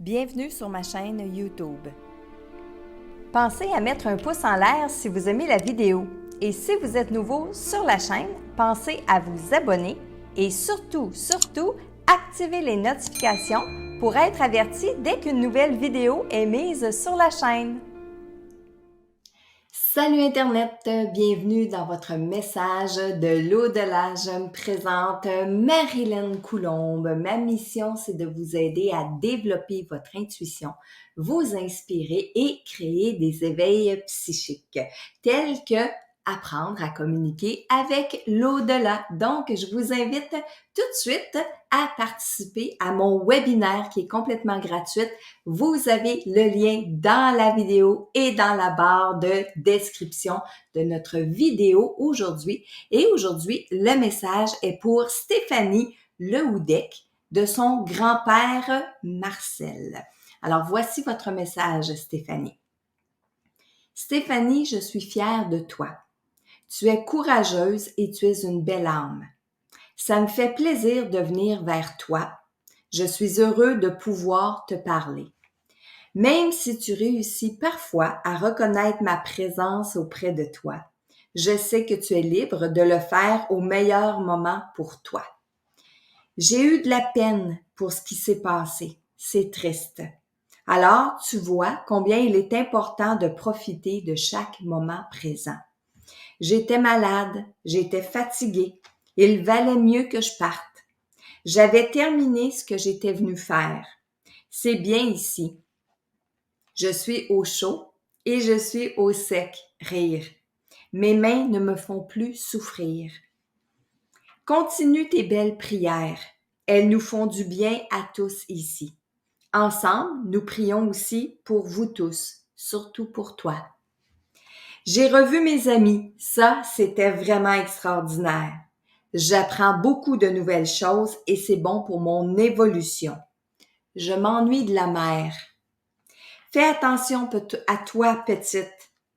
Bienvenue sur ma chaîne YouTube. Pensez à mettre un pouce en l'air si vous aimez la vidéo. Et si vous êtes nouveau sur la chaîne, pensez à vous abonner et surtout, activez les notifications pour être averti dès qu'une nouvelle vidéo est mise sur la chaîne. Salut Internet, bienvenue dans votre message de l'au-delà. Je me présente Marilyn Coulombe. Ma mission, c'est de vous aider à développer votre intuition, vous inspirer et créer des éveils psychiques tels que apprendre à communiquer avec l'au-delà. Donc, je vous invite tout de suite à participer à mon webinaire qui est complètement gratuit. Vous avez le lien dans la vidéo et dans la barre de description de notre vidéo aujourd'hui. Et aujourd'hui, le message est pour Stéphanie Lehoudec de son grand-père Marcel. Alors, voici votre message, Stéphanie. Stéphanie, je suis fière de toi. Tu es courageuse et tu es une belle âme. Ça me fait plaisir de venir vers toi. Je suis heureux de pouvoir te parler. Même si tu réussis parfois à reconnaître ma présence auprès de toi, je sais que tu es libre de le faire au meilleur moment pour toi. J'ai eu de la peine pour ce qui s'est passé. C'est triste. Alors, tu vois combien il est important de profiter de chaque moment présent. J'étais malade, j'étais fatiguée. Il valait mieux que je parte. J'avais terminé ce que j'étais venue faire. C'est bien ici. Je suis au chaud et je suis au sec, rire. Mes mains ne me font plus souffrir. Continue tes belles prières. Elles nous font du bien à tous ici. Ensemble, nous prions aussi pour vous tous, surtout pour toi. J'ai revu mes amis. Ça, c'était vraiment extraordinaire. J'apprends beaucoup de nouvelles choses et c'est bon pour mon évolution. Je m'ennuie de la mer. Fais attention à toi, petite.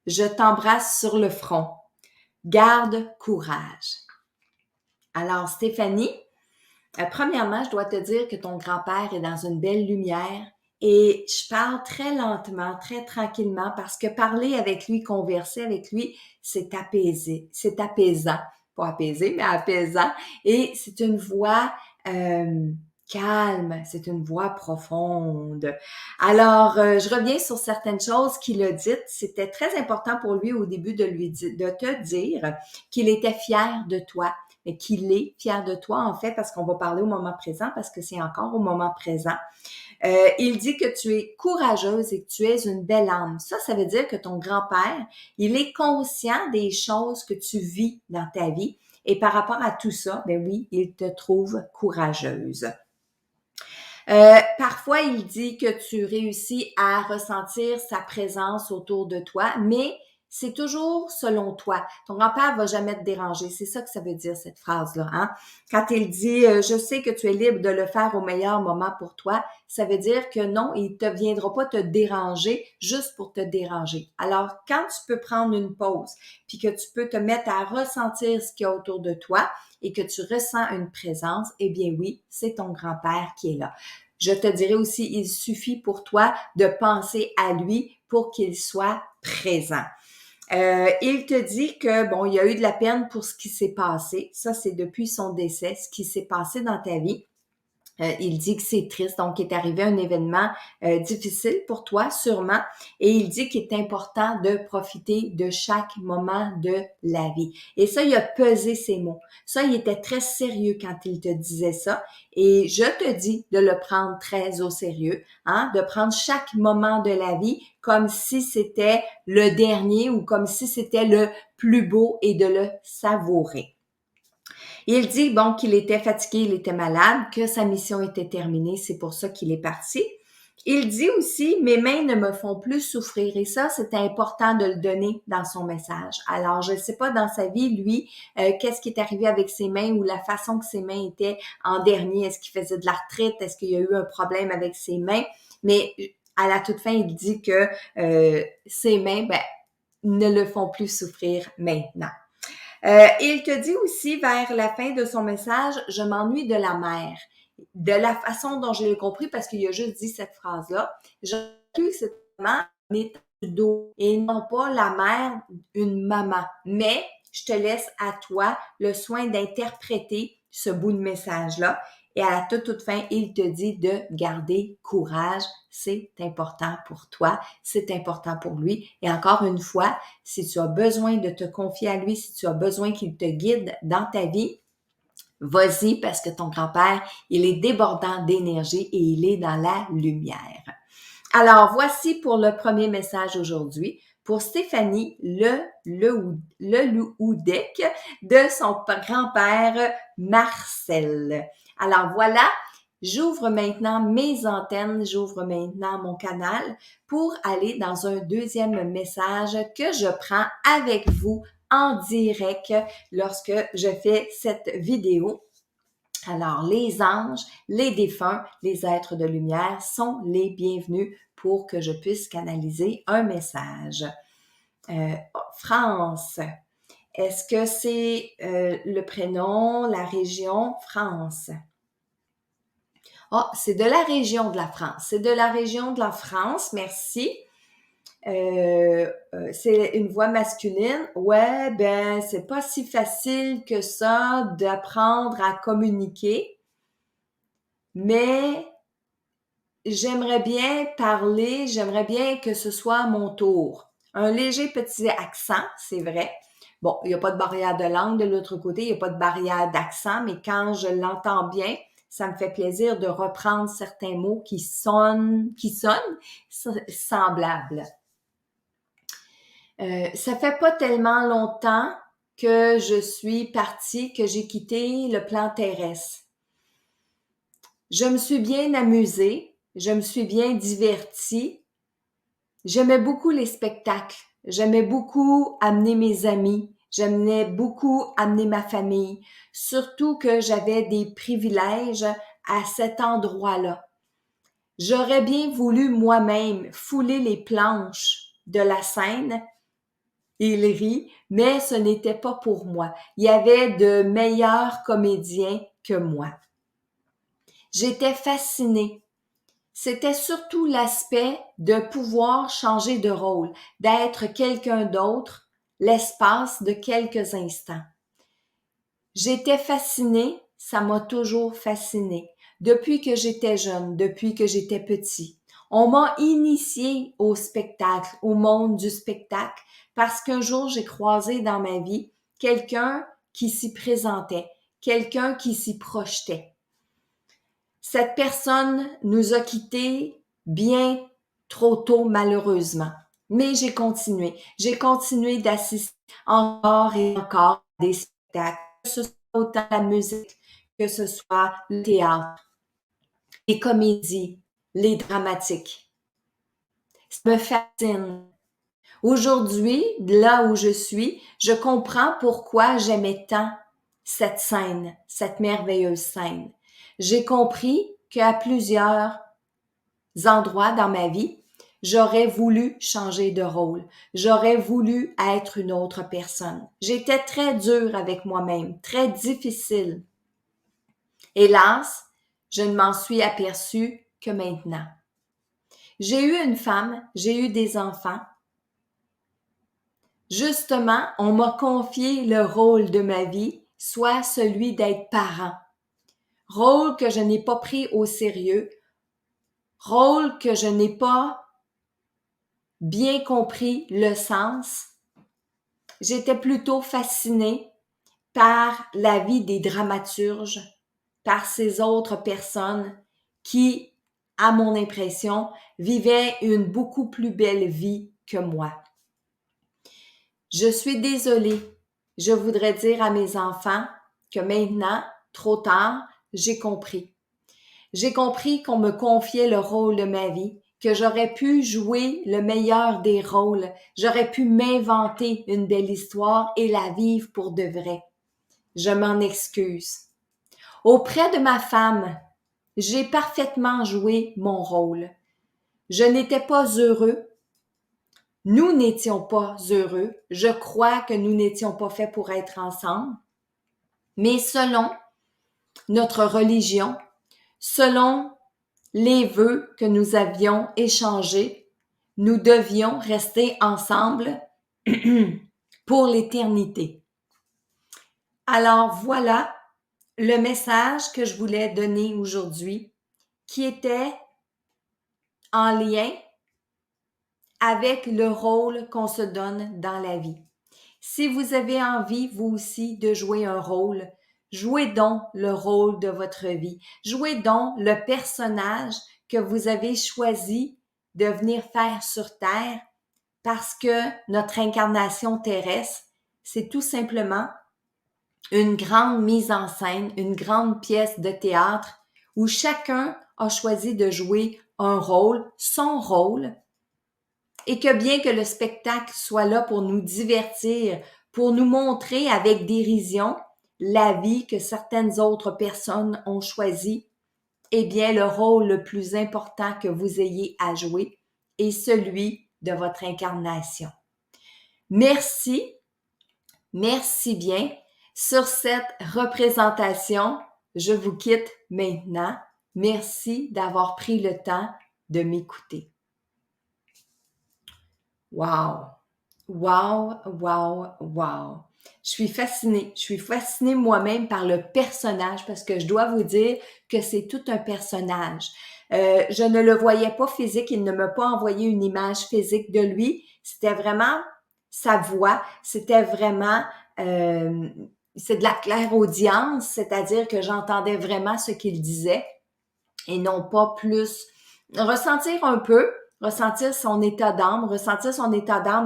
Je t'embrasse sur le front. Garde courage. Alors, Stéphanie, premièrement, je dois te dire que ton grand-père est dans une belle lumière et je parle très lentement, très tranquillement parce que parler avec lui, converser avec lui, c'est apaisé, c'est apaisant. Pas apaisé, mais apaisant. Et c'est une voix calme, c'est une voix profonde. Alors, je reviens sur certaines choses qu'il a dites. C'était très important pour lui au début de te dire qu'il était fier de toi, mais qu'il est fier de toi en fait parce qu'on va parler au moment présent parce que c'est encore au moment présent. Il dit que tu es courageuse et que tu es une belle âme. Ça veut dire que ton grand-père, il est conscient des choses que tu vis dans ta vie et par rapport à tout ça, ben oui, il te trouve courageuse. Parfois, il dit que tu réussis à ressentir sa présence autour de toi, mais c'est toujours selon toi. Ton grand-père va jamais te déranger. C'est ça que ça veut dire, cette phrase-là. Hein? Quand il dit « Je sais que tu es libre de le faire au meilleur moment pour toi », ça veut dire que non, il ne viendra pas te déranger juste pour te déranger. Alors, quand tu peux prendre une pause, puis que tu peux te mettre à ressentir ce qu'il y a autour de toi et que tu ressens une présence, eh bien oui, c'est ton grand-père qui est là. Je te dirais aussi, il suffit pour toi de penser à lui pour qu'il soit présent. Il te dit que, bon, il y a eu de la peine pour ce qui s'est passé. Ça, c'est depuis son décès, ce qui s'est passé dans ta vie. Il dit que c'est triste, donc il est arrivé un événement difficile pour toi, sûrement, et il dit qu'il est important de profiter de chaque moment de la vie. Et ça, il a pesé ses mots. Ça, il était très sérieux quand il te disait ça, et je te dis de le prendre très au sérieux, hein, de prendre chaque moment de la vie comme si c'était le dernier ou comme si c'était le plus beau et de le savourer. Il dit, bon, qu'il était fatigué, il était malade, que sa mission était terminée, c'est pour ça qu'il est parti. Il dit aussi, mes mains ne me font plus souffrir. Et ça, c'était important de le donner dans son message. Alors, je ne sais pas dans sa vie, lui, qu'est-ce qui est arrivé avec ses mains ou la façon que ses mains étaient en dernier. Est-ce qu'il faisait de l'arthrite? Est-ce qu'il y a eu un problème avec ses mains? Mais à la toute fin, il dit que ses mains, ne le font plus souffrir maintenant. Il te dit aussi vers la fin de son message, je m'ennuie de la mer. De la façon dont je l'ai compris, parce qu'il a juste dit cette phrase-là, j'ai cru que cette maman était du dos et non pas la mère, une maman. Mais je te laisse à toi le soin d'interpréter ce bout de message-là. Et à la toute fin, il te dit de garder courage. C'est important pour toi, c'est important pour lui. Et encore une fois, si tu as besoin de te confier à lui, si tu as besoin qu'il te guide dans ta vie, vas-y parce que ton grand-père, il est débordant d'énergie et il est dans la lumière. Alors, voici pour le premier message aujourd'hui. Pour Stéphanie Lehoudec de son grand-père Marcel. Alors voilà, j'ouvre maintenant mes antennes, j'ouvre maintenant mon canal pour aller dans un deuxième message que je prends avec vous en direct lorsque je fais cette vidéo. Alors, les anges, les défunts, les êtres de lumière sont les bienvenus pour que je puisse canaliser un message. France, est-ce que c'est le prénom, la région France? Oh, c'est de la région de la France. C'est de la région de la France, merci. C'est une voix masculine. Ouais, ben, c'est pas si facile que ça d'apprendre à communiquer. Mais j'aimerais bien parler, j'aimerais bien que ce soit mon tour. Un léger petit accent, c'est vrai. Bon, il n'y a pas de barrière de langue de l'autre côté, il n'y a pas de barrière d'accent, mais quand je l'entends bien, ça me fait plaisir de reprendre certains mots qui sonnent semblables. Ça fait pas tellement longtemps que je suis partie, que j'ai quitté le plan terrestre. Je me suis bien amusée, je me suis bien divertie. J'aimais beaucoup les spectacles, j'aimais beaucoup amener mes amis, j'aimais beaucoup amener ma famille, surtout que j'avais des privilèges à cet endroit-là. J'aurais bien voulu moi-même fouler les planches de la scène. Il rit, mais ce n'était pas pour moi. Il y avait de meilleurs comédiens que moi. J'étais fascinée. C'était surtout l'aspect de pouvoir changer de rôle, d'être quelqu'un d'autre l'espace de quelques instants. J'étais fascinée, ça m'a toujours fascinée. Depuis que j'étais jeune, depuis que j'étais petit. On m'a initiée au spectacle, au monde du spectacle, parce qu'un jour j'ai croisé dans ma vie quelqu'un qui s'y présentait, quelqu'un qui s'y projetait. Cette personne nous a quittés bien trop tôt, malheureusement. Mais j'ai continué. J'ai continué d'assister encore et encore à des spectacles, que ce soit autant la musique, que ce soit le théâtre, les comédies, les dramatiques. Ça me fascine. Aujourd'hui, là où je suis, je comprends pourquoi j'aimais tant cette scène, cette merveilleuse scène. J'ai compris qu'à plusieurs endroits dans ma vie, j'aurais voulu changer de rôle. J'aurais voulu être une autre personne. J'étais très dure avec moi-même, très difficile. Hélas, je ne m'en suis aperçue que maintenant. J'ai eu une femme, j'ai eu des enfants. Justement, on m'a confié le rôle de ma vie, soit celui d'être parent. Rôle que je n'ai pas pris au sérieux, rôle que je n'ai pas bien compris le sens. J'étais plutôt fascinée par la vie des dramaturges, par ces autres personnes qui, à mon impression, vivaient une beaucoup plus belle vie que moi. Je suis désolée. Je voudrais dire à mes enfants que maintenant, trop tard, j'ai compris. J'ai compris qu'on me confiait le rôle de ma vie, que j'aurais pu jouer le meilleur des rôles, j'aurais pu m'inventer une belle histoire et la vivre pour de vrai. Je m'en excuse. Auprès de ma femme, j'ai parfaitement joué mon rôle. Je n'étais pas heureux. Nous n'étions pas heureux. Je crois que nous n'étions pas faits pour être ensemble. Mais selon notre religion, selon les vœux que nous avions échangés, nous devions rester ensemble pour l'éternité. Alors voilà le message que je voulais donner aujourd'hui, qui était en lien avec le rôle qu'on se donne dans la vie. Si vous avez envie, vous aussi, de jouer un rôle, jouez donc le rôle de votre vie. Jouez donc le personnage que vous avez choisi de venir faire sur Terre, parce que notre incarnation terrestre, c'est tout simplement une grande mise en scène, une grande pièce de théâtre où chacun a choisi de jouer un rôle, son rôle, et que bien que le spectacle soit là pour nous divertir, pour nous montrer avec dérision la vie que certaines autres personnes ont choisie, eh bien, le rôle le plus important que vous ayez à jouer est celui de votre incarnation. Merci bien. Sur cette représentation, je vous quitte maintenant. Merci d'avoir pris le temps de m'écouter. Wow! Wow, wow, wow! Je suis fascinée moi-même par le personnage, parce que je dois vous dire que c'est tout un personnage. Je ne le voyais pas physique, il ne m'a pas envoyé une image physique de lui. C'était vraiment sa voix, c'était vraiment c'est de la clairaudience, c'est-à-dire que j'entendais vraiment ce qu'il disait et non pas plus ressentir un peu, ressentir son état d'âme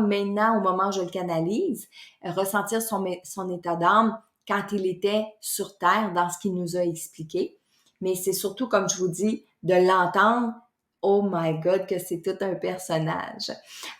maintenant au moment où je le canalise, ressentir son état d'âme quand il était sur Terre dans ce qu'il nous a expliqué. Mais c'est surtout, comme je vous dis, de l'entendre. Oh my God, que c'est tout un personnage.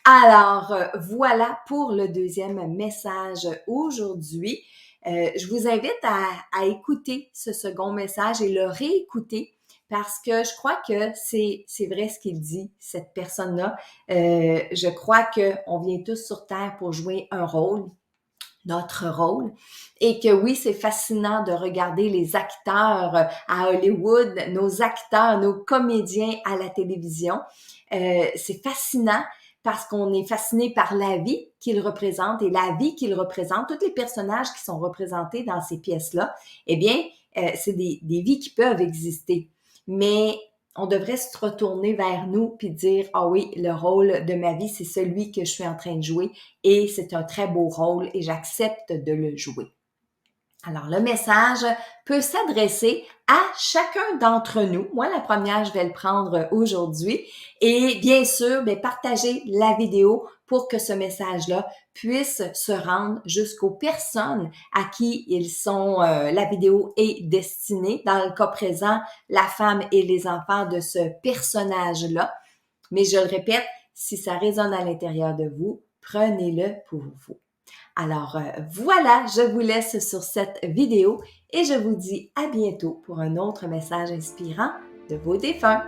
Alors, voilà pour le deuxième message aujourd'hui. Je vous invite à écouter ce second message et le réécouter, parce que je crois que c'est vrai ce qu'il dit, cette personne-là. Je crois qu'on vient tous sur Terre pour jouer un rôle, notre rôle, et que oui, c'est fascinant de regarder les acteurs à Hollywood, nos acteurs, nos comédiens à la télévision. C'est fascinant parce qu'on est fasciné par la vie qu'ils représentent, et la vie qu'ils représentent, tous les personnages qui sont représentés dans ces pièces-là, eh bien, c'est des vies qui peuvent exister. Mais on devrait se retourner vers nous puis dire, ah oui, le rôle de ma vie, c'est celui que je suis en train de jouer, et c'est un très beau rôle et j'accepte de le jouer. Alors, le message peut s'adresser à chacun d'entre nous. Moi, la première, je vais le prendre aujourd'hui. Et bien sûr, partagez la vidéo pour que ce message-là puisse se rendre jusqu'aux personnes à qui la vidéo est destinée. Dans le cas présent, la femme et les enfants de ce personnage-là. Mais je le répète, si ça résonne à l'intérieur de vous, prenez-le pour vous. Alors voilà, je vous laisse sur cette vidéo et je vous dis à bientôt pour un autre message inspirant de vos défunts.